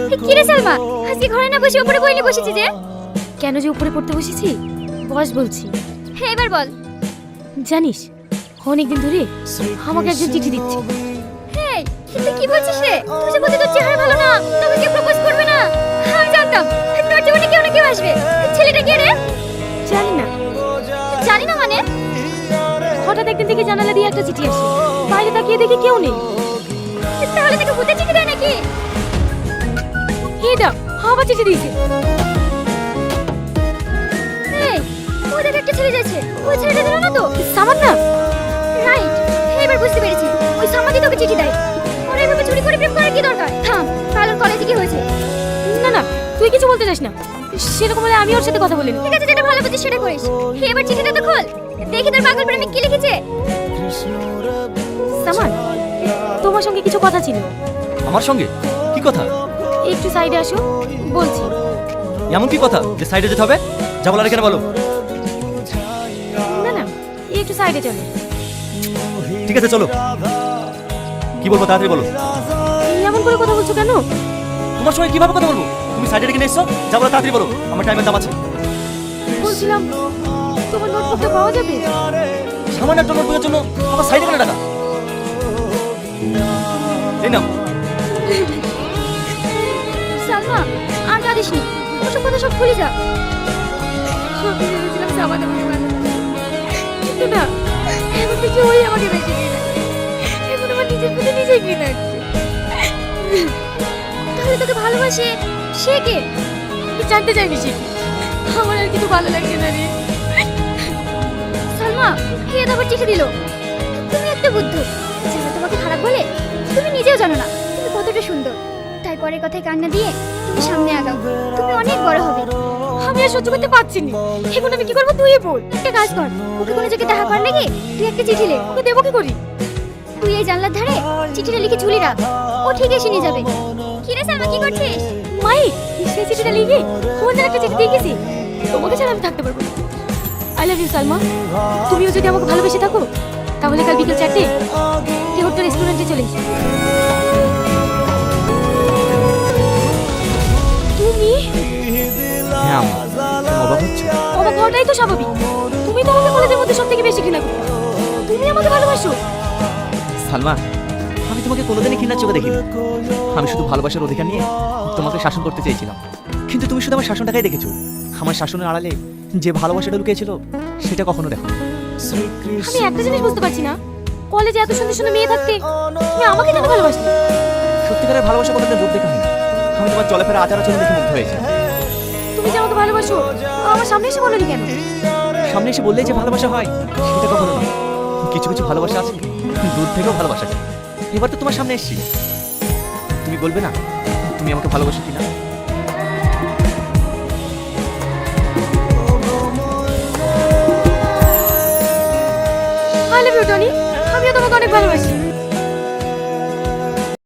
কি রে সালমা, আজকে ঘরে না বসে উপরে বই নিয়ে বসেছি যে? কেন যে উপরে পড়তে বসেছি বস বলছি। হ্যাঁ এবার বল। জানিস অনেকদিন ধরে আমাকে একজন চিঠি দিচ্ছে। হ্যাঁ কিন্তু কি বলছিস রে? তুই যে বলছিস তোর চেহারা ভালো না, তোকে কেউ প্রপোজ করবে না। আমি জানতাম তোর জীবনে কেউ না কেউ আসবে। ছেলেটা কে রে? জানি না। জানি না মানে? হঠাৎ একদিন থেকে জানালা দিয়ে একটা চিঠি আসে, বাইরে তাকিয়ে দেখি কেউ নেই। তাহলে তাকে ভূতের চিঠি দেয় নাকি? এই দাও আবার চিঠি দিয়েছে। এই ওদের একটা ছেলে যাচ্ছে, ওই ছেলেটা দিল না তো? সামান না? রাইট, এবার বুঝতে পেরেছি। ওই সামাদি তোকে চিঠি দেয়। ওর এইভাবে চুরি করে প্রেম করার কি দরকার? থাম, কাল ওর কলেজে কি হয়েছে? না না তুই কিছু বলতে চাস না, সেরকম হলে আমি ওর সাথে কথা বলিনি। ঠিক আছে যেটা ভালো বুঝিস সেটা করিস। এবার চিঠিটা তো খোল, দেখি তোর পাগল প্রেমিক কি লিখেছে। সামান তোমার সঙ্গে কিছু কথা ছিল। আমার সঙ্গে কি কথা? একটু সাইডে আসো বলছি। এমন কি কথা যে সাইডে যেতে হবে? যা বলার এখানে বলো। না না একটু সাইডে চলো। ঠিক আছে চলো। কি বলবো তাড়াতাড়ি বলো। এমন করে কথা বলছো কেন? তোমার সঙ্গে কিভাবে কথা বলবো? তুমি সাইডে রেখে এসছো, যা বলো তাড়াতাড়ি বলো, আমার টাইমের দাম আছে। বলছিলাম তোমার নোটবুকটা পাওয়া যাবে? সামান্য একটা নোটবুকের জন্য আমার সাইডে কেন টাকা? এই নাও। সালমা আর কাঁদিস নি, ওসব কথা সব ভুলে যা। আমি ভেবেছিলাম সামাদ আমাকে ভালো, কিন্তু না, এখন থেকে ওই আমাকে বেশি ঘৃণা করে। এখন আমার নিজের প্রতি নিজেই ঘৃণা হচ্ছে। তাহলে তোকে ভালোবাসে সে কে? আমি জানতে চাই বেশি, আমার আর কিছু ভালো লাগছে না রে। সালমা কে আবার চিঠি দিল? তুমি একটা বুদ্ধ, যারা তোমাকে খারাপ বলে তুমি নিজেও জানো না তুমি কতটা সুন্দর। তাই পরের কথায় কান্না দিয়ে তুমি সামনে আগাও, তুমি অনেক বড় হবে। আমি আর সহ্য করতে পারছি না, এখন আমি কি করবো তুই বল। একটা কাজ কর, ওকে কোনো জায়গায় দেখা কর নাকি তুই একটা চিঠি লে, ওকে দেবো কি করি? তুই এই জানলার ধারে চিঠিটা লিখে ঝুলি রাখ, ও ঠিক এসে নিয়ে যাবে। কি রে সালমা কি করছিস? মাই সেই চিঠিটা লিখে ওদের একটা চিঠি দিয়ে গেছি, তোমাকে ছাড়া আমি থাকতে পারবো না। আই লাভ ইউ সালমা, তুমিও যদি আমাকে ভালোবেসে থাকো তাহলে কাল বিকেল 4টে হোটেল রেস্টুরেন্টে চলে এসো। তুমি? হ্যাঁ অবাক হচ্ছে? অবাক হওয়াটাই তো স্বাভাবিক, তুমি তো আমাকে কলেজের মধ্যে সব থেকে বেশি ঘৃণা করো, তুমি আমাকে ভালোবাসো। সালমা আমি তোমাকে কোনোদিনই ঘৃণার চোখে দেখিনি। আমি শুধু ভালোবাসার অধিকার নিয়ে তোমাকে শাসন করতে চেয়েছিলাম, কিন্তু তুমি শুধু আমার শাসনটাকেই দেখেছো। আমার শাসনের আড়ালে যে ভালোবাসাটা লুকিয়েছিল সেটা কখনো দেখো। আমি একটা জিনিস বুঝতে পারছি না, কলেজে এত সুন্দর সুন্দর মেয়ে থাকতে তুমি আমাকে কেন ভালোবাসলে? সত্যিকারের ভালোবাসা কোনোদিন রূপ দেখা হয় না, আমি তোমার চলাফেরা আচার আচরণ দেখে মুগ্ধ হয়েছি। তুমি যে আমাকে ভালোবাসো আমার সামনে এসে বলোনি কেন? সামনে এসে বললেই যে ভালোবাসা হয় সেটা কখনো না। কিছু কিছু ভালোবাসা আছে দূর থেকেও ভালোবাসা যায়। এবার তো তোমার সামনে এসেছি, তুমি বলবে না তুমি আমাকে ভালোবাসো কিনা? আই লাভ ইউ টনি, আমিও তোমাকে অনেক ভালোবাসি।